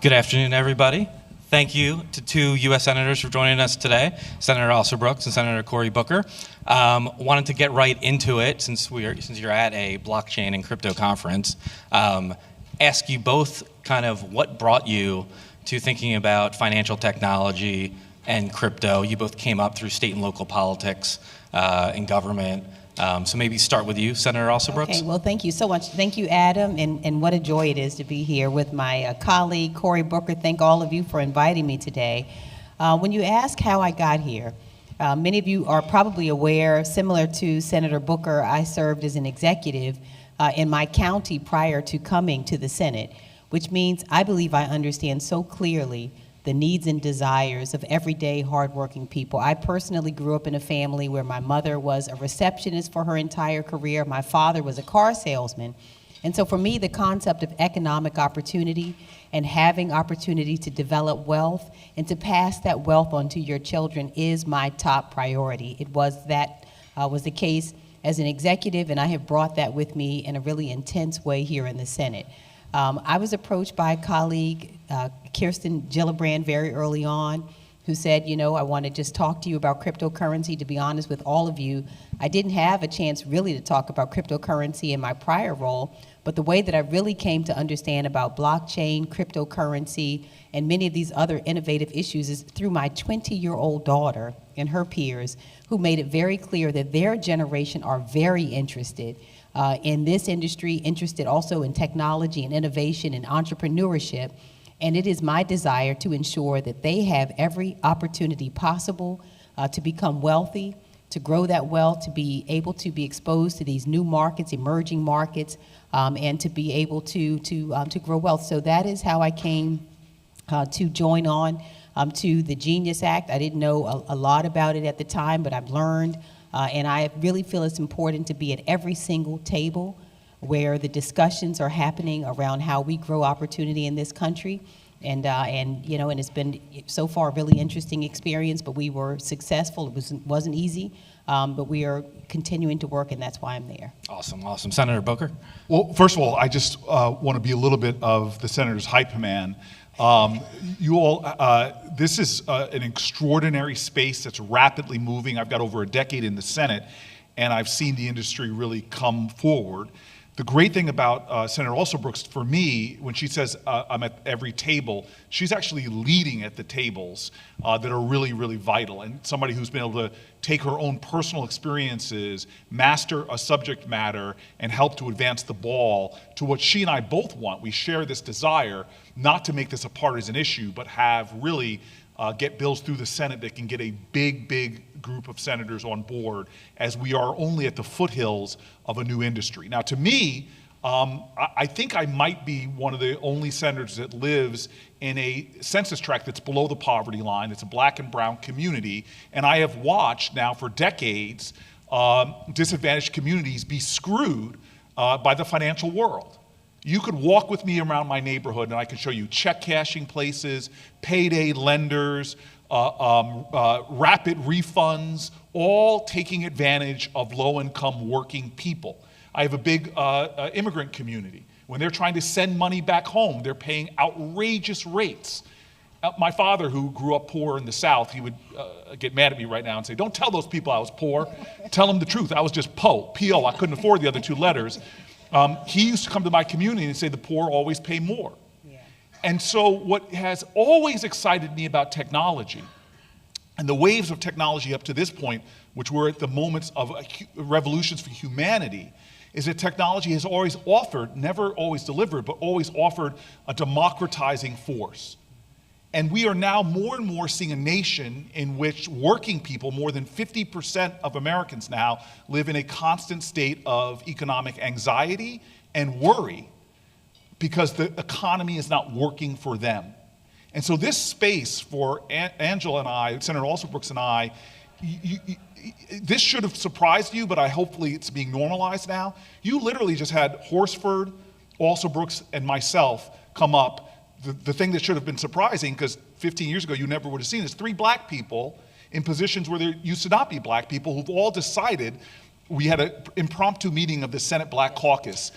Good afternoon, everybody. Thank you to two U.S. Senators for joining us today, Senator Alsobrooks and Senator Cory Booker. Wanted to get right into it since you're at a blockchain and crypto conference. Ask you both kind of what brought you to thinking about financial technology and crypto. You both came up through state and local politics and government. So maybe start with you, Senator Alsobrooks. Okay, well, thank you so much. Thank you, Adam, and what a joy it is to be here with my colleague, Cory Booker. Thank all of you for inviting me today. When you ask how I got here, many of you are probably aware, similar to Senator Booker, I served as an executive in my county prior to coming to the Senate, which means I believe I understand so clearly the needs and desires of everyday hardworking people. I personally grew up in a family where my mother was a receptionist for her entire career. My father was a car salesman. And so for me, the concept of economic opportunity and having opportunity to develop wealth and to pass that wealth on to your children is my top priority. It was the case as an executive, and I have brought that with me in a really intense way here in the Senate. I was approached by a colleague, Kirsten Gillibrand, very early on, who said, you know, I want to just talk to you about cryptocurrency. To be honest with all of you, I didn't have a chance really to talk about cryptocurrency in my prior role, but the way that I really came to understand about blockchain, cryptocurrency, and many of these other innovative issues is through my 20-year-old daughter and her peers, who made it very clear that their generation are very interested in this industry, interested also in technology and innovation and entrepreneurship. And it is my desire to ensure that they have every opportunity possible to become wealthy, to grow that wealth, to be able to be exposed to these new markets, emerging markets, and to be able to grow wealth. So that is how I came to join on to the Genius Act. I didn't know a lot about it at the time, but I've learned. And I really feel it's important to be at every single table where the discussions are happening around how we grow opportunity in this country. And you know, and it's been so far a really interesting experience, but we were successful. It wasn't easy, but we are continuing to work, and that's why I'm there. Awesome, awesome. Senator Booker? Well, first of all, I just want to be a little bit of the senator's hype man. You all, this is an extraordinary space that's rapidly moving. I've got over a decade in the Senate, and I've seen the industry really come forward. The great thing about Senator Alsobrooks, for me, when she says I'm at every table, she's actually leading at the tables that are really, really vital. And somebody who's been able to take her own personal experiences, master a subject matter, and help to advance the ball to what she and I both want. We share this desire not to make this a partisan issue, but have really get bills through the Senate that can get a big, big group of senators on board, as we are only at the foothills of a new industry. Now, to me, I think I might be one of the only senators that lives in a census tract that's below the poverty line. It's a black and brown community, and I have watched now for decades disadvantaged communities be screwed by the financial world. You could walk with me around my neighborhood and I could show you check cashing places, payday lenders, rapid refunds, all taking advantage of low-income working people. I have a big immigrant community. When they're trying to send money back home, they're paying outrageous rates. My father, who grew up poor in the South, he would get mad at me right now and say, don't tell those people I was poor. Tell them the truth. I was just P.O. I couldn't afford the other two letters. He used to come to my community and say the poor always pay more. Yeah. And so what has always excited me about technology and the waves of technology up to this point, which we're at the moments of revolutions for humanity, is that technology has always offered, never always delivered, but always offered a democratizing force. And we are now more and more seeing a nation in which working people, more than 50% of Americans now, live in a constant state of economic anxiety and worry because the economy is not working for them. And so this space for Angela and I, Senator Alsobrooks and I, this should have surprised you, but hopefully it's being normalized now. You literally just had Horsford, Alsobrooks, and myself come up. The thing that should have been surprising, because 15 years ago you never would have seen, is 3 black people in positions where there used to not be black people who've all decided. We had an impromptu meeting of the Senate Black Caucus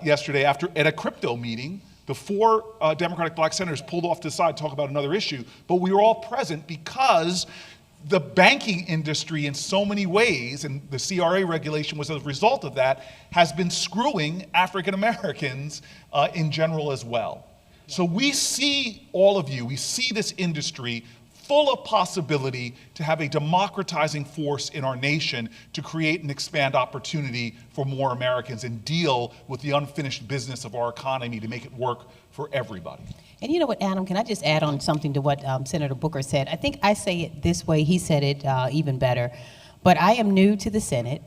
yesterday at a crypto meeting The four Democratic black senators pulled off to the side to talk about another issue, but we were all present because the banking industry in so many ways, and the CRA regulation was a result of that, has been screwing African Americans in general as well. So we see all of you, we see this industry full of possibility to have a democratizing force in our nation to create and expand opportunity for more Americans and deal with the unfinished business of our economy to make it work for everybody. And you know what, Adam, can I just add on something to what Senator Booker said? I think I say it this way, he said it even better. But I am new to the Senate.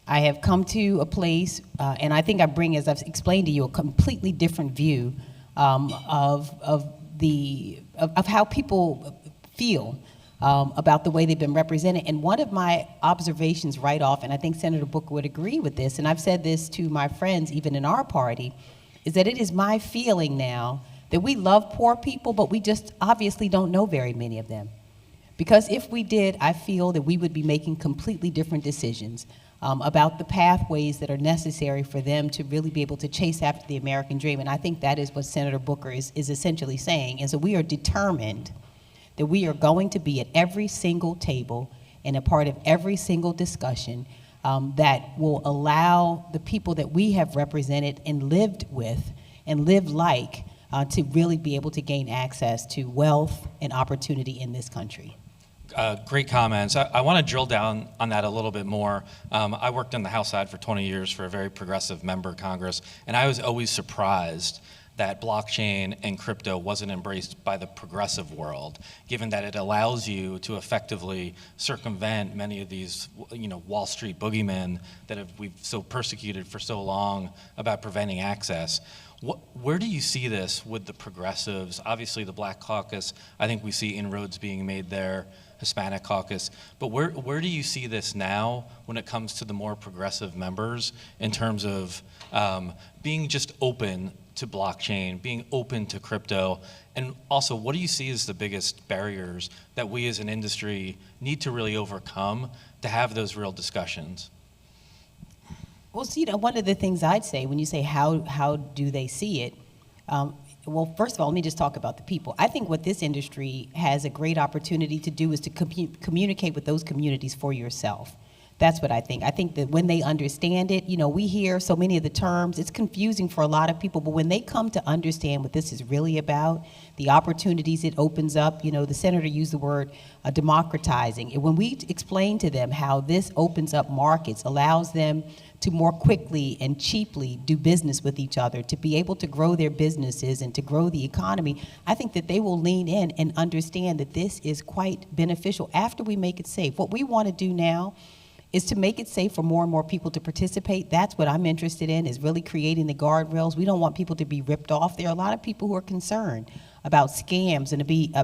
I have come to a place, and I think I bring, as I've explained to you, a completely different view of how people feel about the way they've been represented. And one of my observations right off, and I think Senator Booker would agree with this, and I've said this to my friends even in our party, is that it is my feeling now that we love poor people, but we just obviously don't know very many of them. Because if we did, I feel that we would be making completely different decisions about the pathways that are necessary for them to really be able to chase after the American dream. And I think that is what Senator Booker is essentially saying. And so we are determined that we are going to be at every single table and a part of every single discussion that will allow the people that we have represented and lived with and lived like to really be able to gain access to wealth and opportunity in this country. Great comments. I want to drill down on that a little bit more. I worked on the House side for 20 years for a very progressive member of Congress, and I was always surprised that blockchain and crypto wasn't embraced by the progressive world, given that it allows you to effectively circumvent many of these, Wall Street boogeymen that we've so persecuted for so long about preventing access. Where do you see this with the progressives? Obviously, the Black Caucus, I think we see inroads being made there, Hispanic Caucus, but where do you see this now when it comes to the more progressive members in terms of being just open to blockchain, being open to crypto, and also what do you see as the biggest barriers that we as an industry need to really overcome to have those real discussions? Well, see, one of the things I'd say when you say how do they see it, well, first of all, let me just talk about the people. I think what this industry has a great opportunity to do is to communicate with those communities for yourself. That's what I think. I think that when they understand it, we hear so many of the terms, it's confusing for a lot of people, but when they come to understand what this is really about, the opportunities it opens up, the senator used the word democratizing. And when we explain to them how this opens up markets, allows them to more quickly and cheaply do business with each other, to be able to grow their businesses and to grow the economy, I think that they will lean in and understand that this is quite beneficial after we make it safe. What we want to do now is to make it safe for more and more people to participate. That's what I'm interested in, is really creating the guardrails. We don't want people to be ripped off. There are a lot of people who are concerned about scams and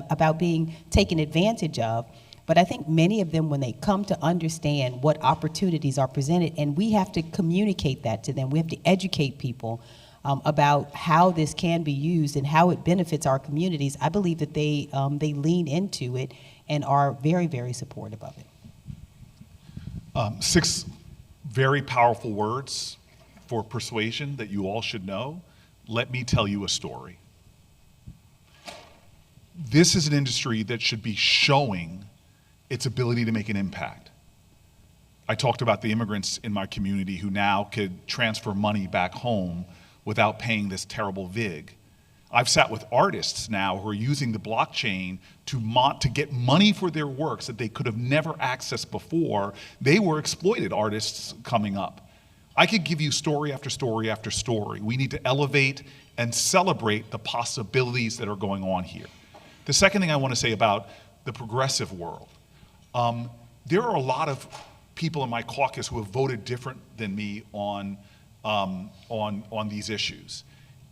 about being taken advantage of. But I think many of them, when they come to understand what opportunities are presented, and we have to communicate that to them, we have to educate people about how this can be used and how it benefits our communities, I believe that they lean into it and are very, very supportive of it. 6 very powerful words for persuasion that you all should know. Let me tell you a story. This is an industry that should be showing its ability to make an impact. I talked about the immigrants in my community who now could transfer money back home without paying this terrible VIG. I've sat with artists now who are using the blockchain to get money for their works that they could have never accessed before. They were exploited artists coming up. I could give you story after story after story. We need to elevate and celebrate the possibilities that are going on here. The second thing I want to say about the progressive world, there are a lot of people in my caucus who have voted different than me on these issues.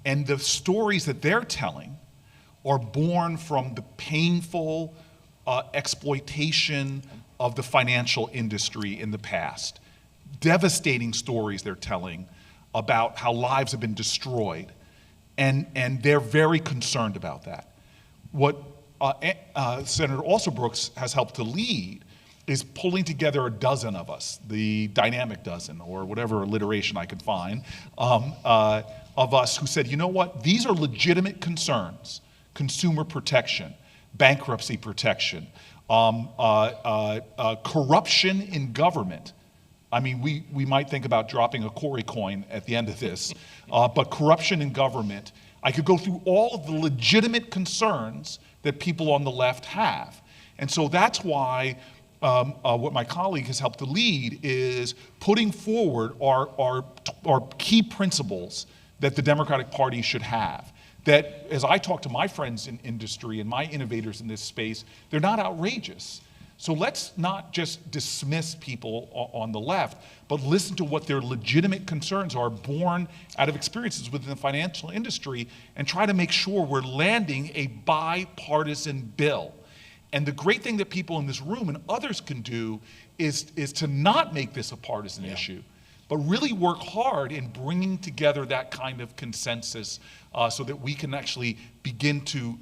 And the stories that they're telling are born from the painful exploitation of the financial industry in the past. Devastating stories they're telling about how lives have been destroyed. And they're very concerned about that. What Senator Alsobrooks has helped to lead is pulling together a dozen of us, the dynamic dozen, or whatever alliteration I could find, of us who said, you know what, these are legitimate concerns: consumer protection, bankruptcy protection, corruption in government. I mean, we might think about dropping a Cory coin at the end of this, but corruption in government. I could go through all of the legitimate concerns that people on the left have. And so that's why what my colleague has helped to lead is putting forward our key principles that the Democratic Party should have. That, as I talk to my friends in industry and my innovators in this space, they're not outrageous. So let's not just dismiss people on the left, but listen to what their legitimate concerns are, born out of experiences within the financial industry, and try to make sure we're landing a bipartisan bill. And the great thing that people in this room and others can do is to not make this a partisan issue, but really work hard in bringing together that kind of consensus so that we can actually begin to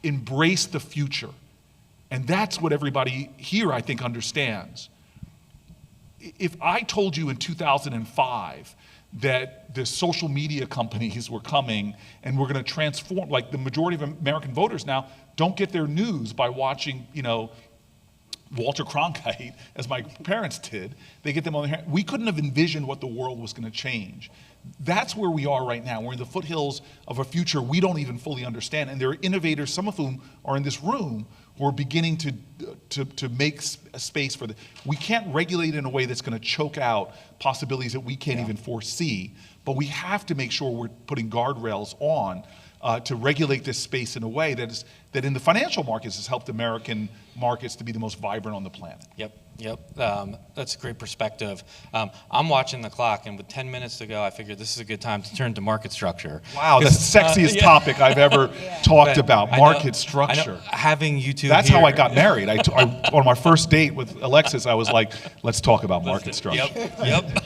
embrace the future. And that's what everybody here, I think, understands. If I told you in 2005 that the social media companies were coming and we're going to transform, like the majority of American voters now don't get their news by watching, Walter Cronkite, as my parents did. They get them on their hand. We couldn't have envisioned what the world was going to change. That's where we are right now. We're in the foothills of a future we don't even fully understand. And there are innovators, some of whom are in this room, who are beginning to make a space for we can't regulate in a way that's going to choke out possibilities that we can't even foresee. But we have to make sure we're putting guardrails on to regulate this space in a way that in the financial markets has helped American markets to be the most vibrant on the planet. Yep. That's a great perspective. I'm watching the clock, and with 10 minutes to go, I figured this is a good time to turn to market structure. Wow, that's the sexiest topic I've ever talked about, market structure. I know, having you two That's here. how I got married. On my first date with Alexis, I was like, let's talk about market structure. Yep.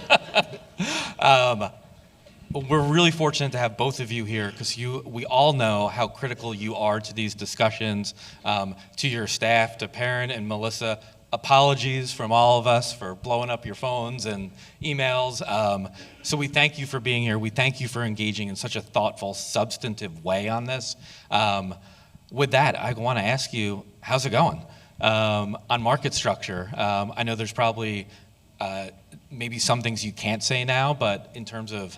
We're really fortunate to have both of you here because we all know how critical you are to these discussions. To your staff, to Perrin and Melissa, apologies from all of us for blowing up your phones and emails. So we thank you for being here. We thank you for engaging in such a thoughtful, substantive way on this. With that, I want to ask you, how's it going on market structure? I know there's probably maybe some things you can't say now, but in terms of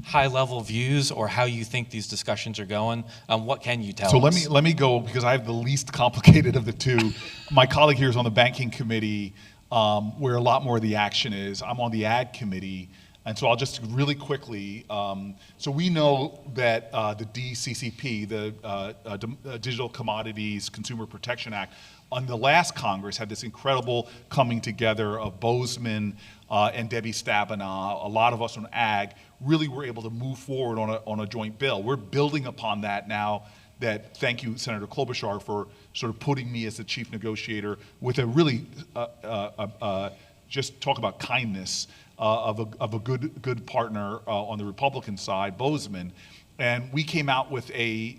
high-level views or how you think these discussions are going, what can you tell us? So let me go, because I have the least complicated of the two. My colleague here is on the banking committee, where a lot more of the action is. I'm on the ag committee, and so I'll just really quickly. So we know that the DCCP, the Digital Commodities Consumer Protection Act, on the last Congress had this incredible coming together of Bozeman and Debbie Stabenow. A lot of us on ag really were able to move forward on a joint bill. We're building upon that now. That thank you, Senator Klobuchar, for sort of putting me as the chief negotiator with a really just talk about kindness of a good partner on the Republican side, Bozeman. And we came out with a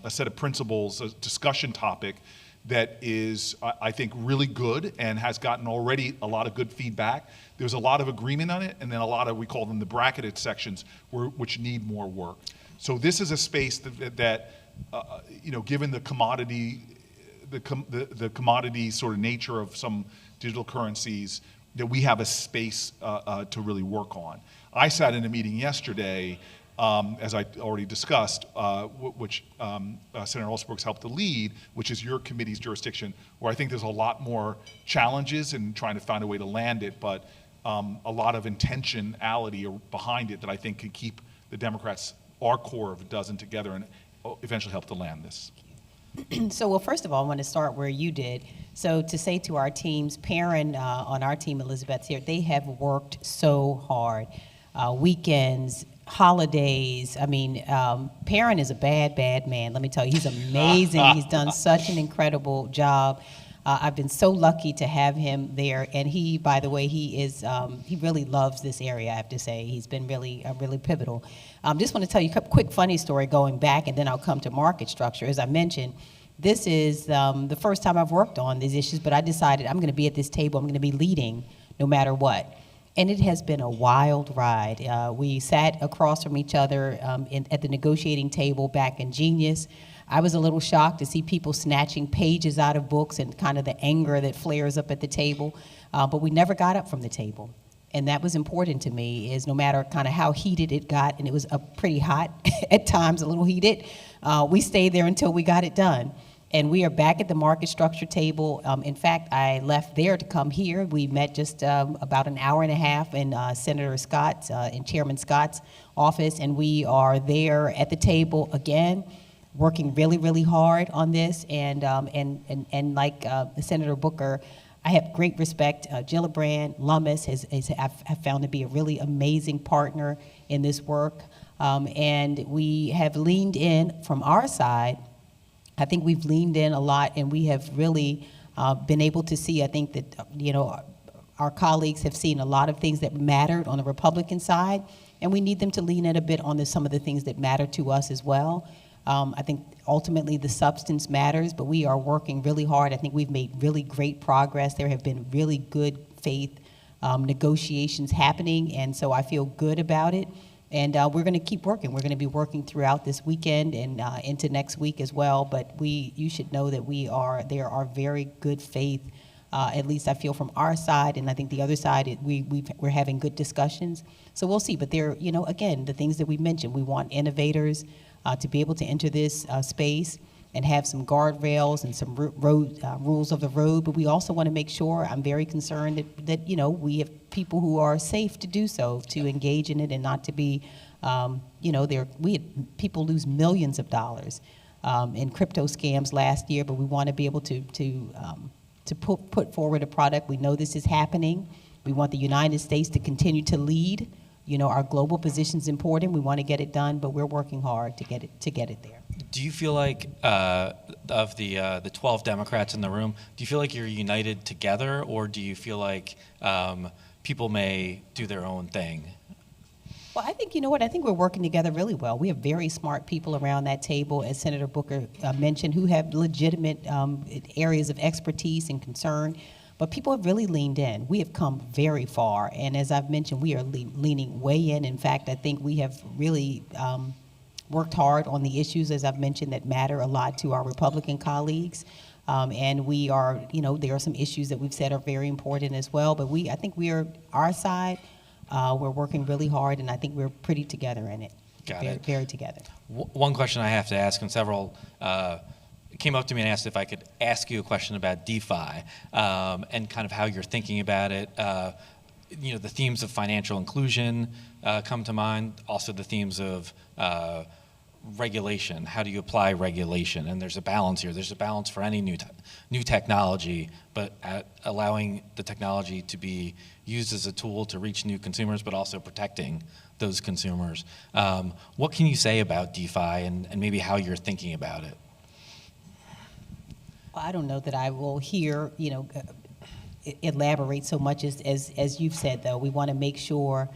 set of principles, a discussion topic that is, I think, really good and has gotten already a lot of good feedback. There's a lot of agreement on it, and then a lot of, we call them the bracketed sections, which need more work. So this is a space that given the commodity, the commodity sort of nature of some digital currencies, that we have a space to really work on. I sat in a meeting yesterday, as I already discussed, which Senator Alsobrooks helped to lead, which is your committee's jurisdiction, where I think there's a lot more challenges in trying to find a way to land it, but a lot of intentionality behind it that I think could keep the Democrats, our core of a dozen, together and eventually help to land this. So, well, first of all, I want to start where you did. So to say to our teams, Perrin on our team, Elizabeth's here, they have worked so hard. Weekends, holidays. I mean, Perrin is a bad man. Let me tell you, he's amazing. He's done such an incredible job. I've been so lucky to have him there. And he, by the way, he really loves this area, I have to say. He's been really pivotal. Just want to tell you a quick funny story going back, and then I'll come to market structure. As I mentioned, This is the first time I've worked on these issues, but I decided I'm going to be at this table. I'm going to be leading no matter what. And it has been a wild ride. We sat across from each other at the negotiating table back in Genius. I was a little shocked to see people snatching pages out of books and kind of the anger that flares up at the table, but we never got up from the table. And that was important to me, is no matter kind of how heated it got, and it was pretty hot at times, a little heated, we stayed there until we got it done. And we are back at the market structure table. In fact, I left there to come here. We met just about an hour and a half in Senator Scott's, in Chairman Scott's office, and we are there at the table again, working really, really hard on this. And like Senator Booker, I have great respect. Gillibrand Lummis I've found to be a really amazing partner in this work. And we have leaned in from our side. I think we've leaned in a lot, and we have really been able to see, I think that, our colleagues have seen a lot of things that mattered on the Republican side, and we need them to lean in a bit on some of the things that matter to us as well. I think ultimately the substance matters, but we are working really hard. I think we've made really great progress. There have been really good faith negotiations happening, and so I feel good about it. And we're going to keep working. We're going to be working throughout this weekend and into next week as well. But you should know that there are very good faith, at least I feel from our side, and I think the other side, we're having good discussions. So we'll see. But again, the things that we mentioned, we want innovators to be able to enter this space and have some guardrails and some rules of the road. But we also want to make sure, I'm very concerned that we have people who are safe to do so, to engage in it and not to be, we had people lose millions of dollars in crypto scams last year, but we want to be able to put forward a product. We know this is happening. We want the United States to continue to lead. Our global position is important. We want to get it done, but we're working hard to get it there. Do you feel like, of the 12 Democrats in the room, do you feel like you're united together, or do you feel like people may do their own thing? Well, I think, I think we're working together really well. We have very smart people around that table, as Senator Booker mentioned, who have legitimate areas of expertise and concern. But people have really leaned in. We have come very far. And as I've mentioned, we are leaning way in. In fact, I think we have really worked hard on the issues, as I've mentioned, that matter a lot to our Republican colleagues. And we are, there are some issues that we've said are very important as well. But I think we are, our side, we're working really hard, and I think we're pretty together in it. Got it. Very together. One question I have to ask, and several came up to me and asked if I could ask you a question about DeFi and kind of how you're thinking about it. The themes of financial inclusion come to mind, also the themes of regulation. How do you apply regulation? And there's a balance here. There's a balance for any new technology, but allowing the technology to be used as a tool to reach new consumers, but also protecting those consumers. What can you say about DeFi and maybe how you're thinking about it? Well, I don't know that I will hear, elaborate so much as you've said, though. We want to make sure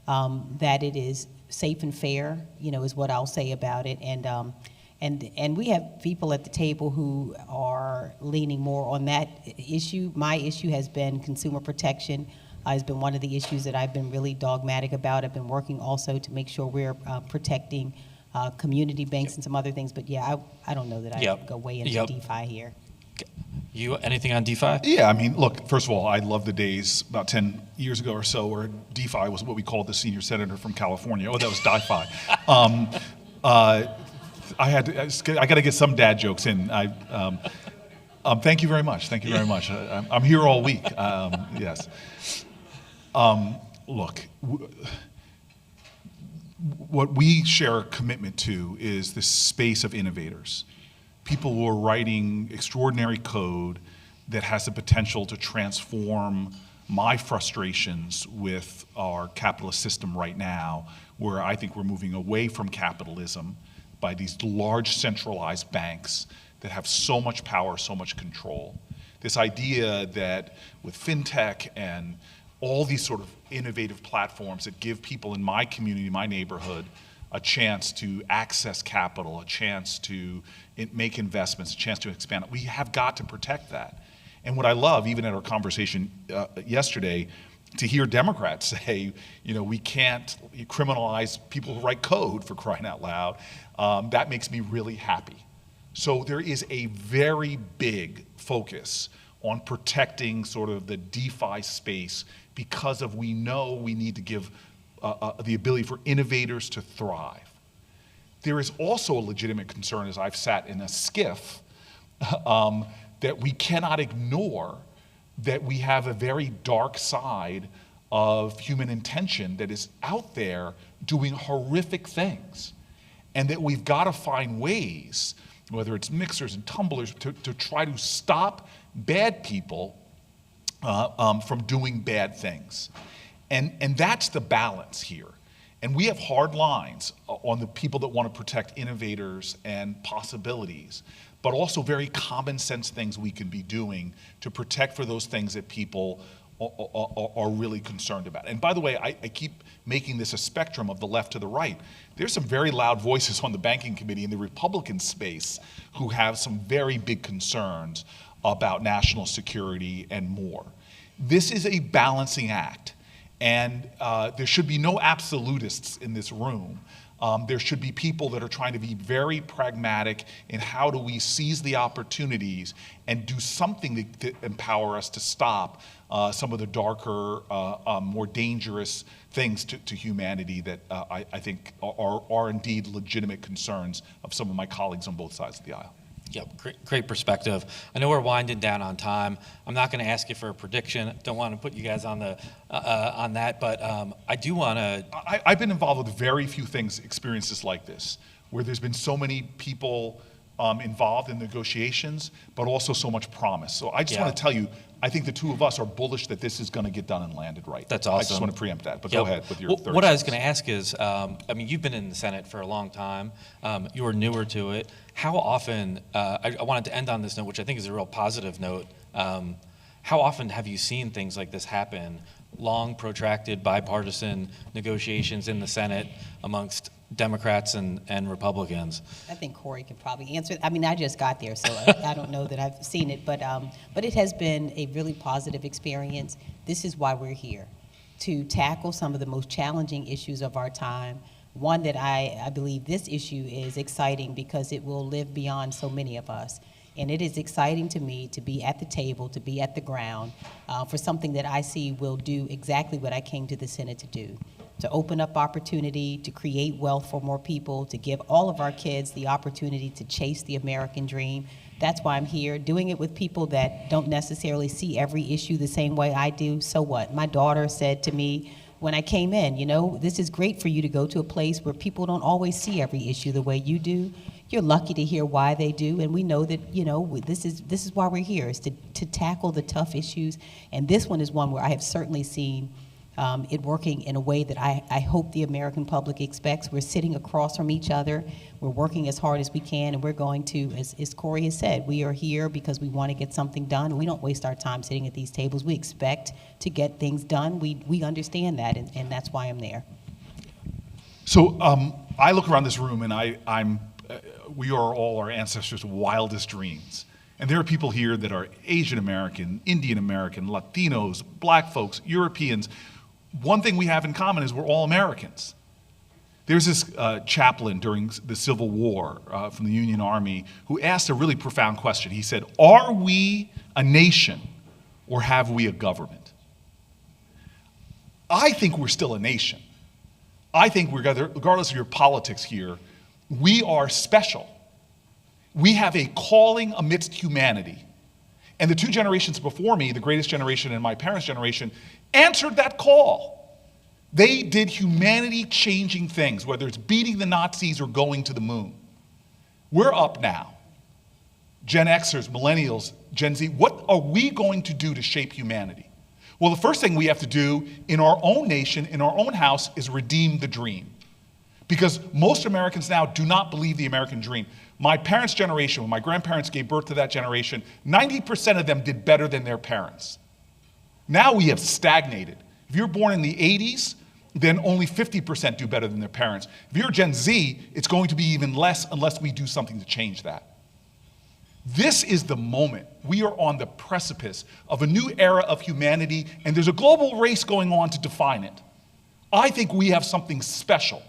that it is safe and fair, is what I'll say about it. And we have people at the table who are leaning more on that issue. My issue has been consumer protection. Has been one of the issues that I've been really dogmatic about. I've been working also to make sure we're protecting community banks and some other things. But yeah, I don't know that I go way into DeFi here. You, anything on DeFi? Yeah, I mean, look, first of all, I love the days about 10 years ago or so where DeFi was what we called the senior senator from California. Oh, that was DeFi. I got to get some dad jokes in. Thank you very much. Thank you very much. I'm here all week. Yes. Look, what we share a commitment to is this space of innovators. People who are writing extraordinary code that has the potential to transform my frustrations with our capitalist system right now, where I think we're moving away from capitalism by these large centralized banks that have so much power, so much control. This idea that with fintech and all these sort of innovative platforms that give people in my community, my neighborhood, a chance to access capital, a chance to make investments, a chance to expand. We have got to protect that. And what I love, even at our conversation yesterday, to hear Democrats say, we can't criminalize people who write code, for crying out loud, that makes me really happy. So there is a very big focus on protecting sort of the DeFi space because we know we need to give the ability for innovators to thrive. There is also a legitimate concern, as I've sat in a skiff, that we cannot ignore that we have a very dark side of human intention that is out there doing horrific things. And that we've got to find ways, whether it's mixers and tumblers, to try to stop bad people from doing bad things. And that's the balance here. And we have hard lines on the people that want to protect innovators and possibilities, but also very common sense things we can be doing to protect for those things that people are really concerned about. And by the way, I keep making this a spectrum of the left to the right. There's some very loud voices on the banking committee in the Republican space who have some very big concerns about national security and more. This is a balancing act. And there should be no absolutists in this room. There should be people that are trying to be very pragmatic in how do we seize the opportunities and do something to empower us to stop some of the darker, more dangerous things to humanity that I think are indeed legitimate concerns of some of my colleagues on both sides of the aisle. Yep, great perspective. I know we're winding down on time. I'm not going to ask you for a prediction. Don't want to put you guys on the on that, but I do want to. I've been involved with very few experiences like this, where there's been so many people involved in negotiations, but also so much promise. So I just want to tell you, I think the two of us are bullish that this is going to get done and landed right. That's awesome. I just want to preempt that, but go ahead with your third. What I was going to ask is, you've been in the Senate for a long time. You're newer to it. How often, I wanted to end on this note, which I think is a real positive note. How often have you seen things like this happen? Long, protracted, bipartisan negotiations in the Senate amongst Democrats and Republicans. I think Cory can probably answer. I just got there, so I don't know that I've seen it, but it has been a really positive experience. This is why we're here, to tackle some of the most challenging issues of our time. One that I believe this issue is exciting because it will live beyond so many of us. And it is exciting to me to be at the table, to be at the ground, for something that I see will do exactly what I came to the Senate to do. To open up opportunity, to create wealth for more people, to give all of our kids the opportunity to chase the American dream. That's why I'm here, doing it with people that don't necessarily see every issue the same way I do. So what? My daughter said to me when I came in, this is great for you to go to a place where people don't always see every issue the way you do. You're lucky to hear why they do, and we know that, this is why we're here, is to tackle the tough issues. And this one is one where I have certainly seen it working in a way that I hope the American public expects. We're sitting across from each other. We're working as hard as we can, and we're going to, as Cory has said, we are here because we want to get something done. We don't waste our time sitting at these tables. We expect to get things done. We understand that, and that's why I'm there. So I look around this room, and we are all our ancestors' wildest dreams. And there are people here that are Asian American, Indian American, Latinos, black folks, Europeans. One thing we have in common is we're all Americans. There's this chaplain during the Civil War from the Union Army who asked a really profound question. He said, "Are we a nation or have we a government?" I think we're still a nation. I think regardless of your politics here, we are special. We have a calling amidst humanity. And the two generations before me, the greatest generation and my parents' generation, answered that call. They did humanity-changing things, whether it's beating the Nazis or going to the moon. We're up now. Gen Xers, millennials, Gen Z, what are we going to do to shape humanity? Well, the first thing we have to do in our own nation, in our own house, is redeem the dream. Because most Americans now do not believe the American dream. My parents' generation, when my grandparents gave birth to that generation, 90% of them did better than their parents. Now we have stagnated. If you were born in the 80s, then only 50% do better than their parents. If you're Gen Z, it's going to be even less unless we do something to change that. This is the moment. We are on the precipice of a new era of humanity, and there's a global race going on to define it. I think we have something special,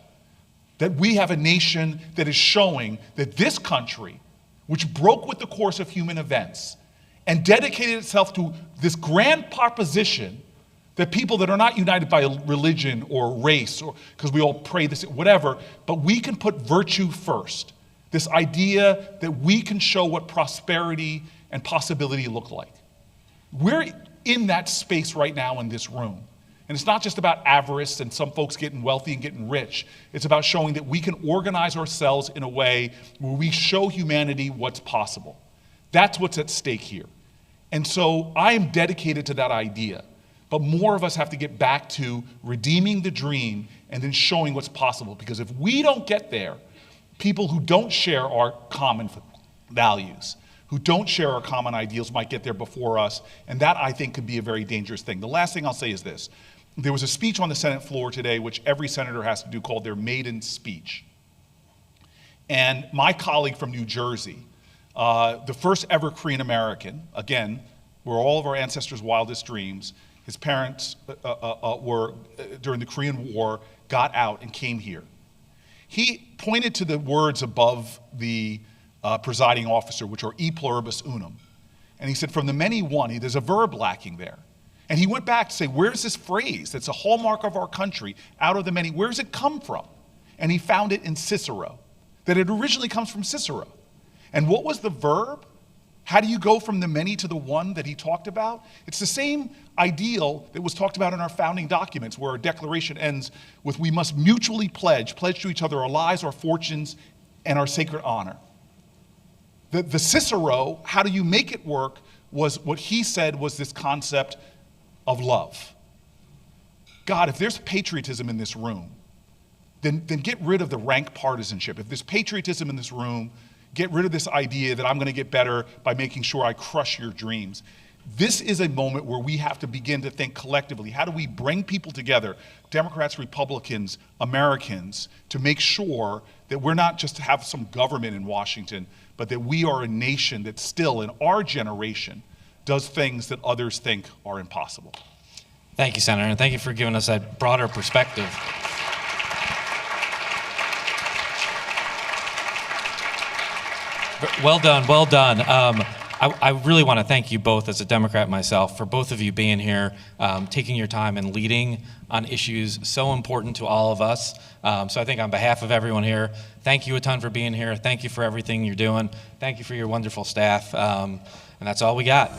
that we have a nation that is showing that this country, which broke with the course of human events and dedicated itself to this grand proposition that people that are not united by religion or race, or because we all pray this, whatever, but we can put virtue first. This idea that we can show what prosperity and possibility look like. We're in that space right now in this room. And it's not just about avarice and some folks getting wealthy and getting rich. It's about showing that we can organize ourselves in a way where we show humanity what's possible. That's what's at stake here. And so I am dedicated to that idea. But more of us have to get back to redeeming the dream and then showing what's possible. Because if we don't get there, people who don't share our common values, who don't share our common ideals might get there before us. And that, I think, could be a very dangerous thing. The last thing I'll say is this. There was a speech on the Senate floor today, which every senator has to do, called their maiden speech. And my colleague from New Jersey, the first ever Korean American, again, were all of our ancestors' wildest dreams. His parents were, during the Korean War, got out and came here. He pointed to the words above the presiding officer, which are e pluribus unum. And he said, from the many one, there's a verb lacking there. And he went back to say, where's this phrase that's a hallmark of our country, out of the many, where's it come from? And he found it in Cicero, that it originally comes from Cicero. And what was the verb? How do you go from the many to the one that he talked about? It's the same ideal that was talked about in our founding documents, where our declaration ends with, we must mutually pledge to each other our lives, our fortunes, and our sacred honor. The Cicero, how do you make it work, was what he said was this concept of love. God, if there's patriotism in this room, then get rid of the rank partisanship. If there's patriotism in this room, get rid of this idea that I'm going to get better by making sure I crush your dreams. This is a moment where we have to begin to think collectively. How do we bring people together, Democrats, Republicans, Americans, to make sure that we're not just to have some government in Washington, but that we are a nation that still, in our generation, does things that others think are impossible. Thank you, Senator, and thank you for giving us that broader perspective. Well done, well done. I really want to thank you both, as a Democrat myself, for both of you being here, taking your time and leading on issues so important to all of us. So I think on behalf of everyone here, thank you a ton for being here. Thank you for everything you're doing. Thank you for your wonderful staff. And that's all we got.